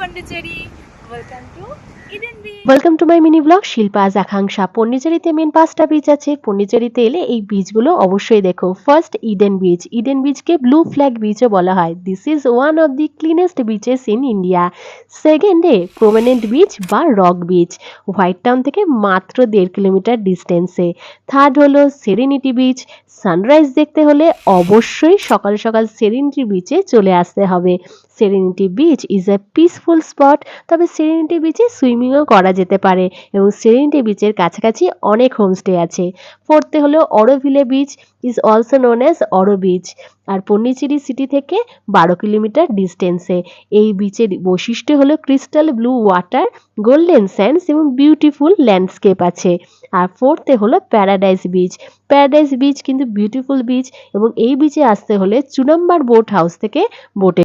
Pondicherry. Welcome to Eden Beach. Welcome to my mini blog Shilpa আজ আকাঙ্ক্ষা। পন্ডিচেরিতে main 5টা beach আছে। পন্ডিচেরিতে এলে এই বিচগুলো অবশ্যই দেখো। First Eden beach. ইডেন বিচকে ব্লু ফ্ল্যাগ বিচও বলা হয়। This is one of the cleanest beaches in India. সেকেন্ডে প্রোমিনেন্ট বিচ বা রক বিচ, হোয়াইট টাউন থেকে মাত্র 1.5 কিলোমিটার ডিস্টেন্সে। থার্ড হলো সেরেনিটি বিচ। সানরাইজ দেখতে হলে অবশ্যই সকাল সকাল সেরেনিটি বিচে চলে আসতে হবে। Serenity beach is a peaceful spot. তবে সেরেনিটি বিচে সুইমিংও করা যেতে পারে এবং সেরেনিটি বিচের কাছাকাছি অনেক হোমস্টে আছে। ফোর্থে হলো অরোভিলে beach, is also known as Auro beach, আর পন্ডিচেরি সিটি থেকে 12 কিলোমিটার ডিস্টেন্সে। এই বিচের বৈশিষ্ট্য হলো crystal blue water, golden sands এবং বিউটিফুল ল্যান্ডস্কেপ আছে। আর ফোর্থে হলো প্যারাডাইস বিচ। প্যারাডাইস বিচ কিন্তু বিউটিফুল বিচ এবং এই বিচে আসতে হলে 2 নম্বর বোট হাউস থেকে বোটে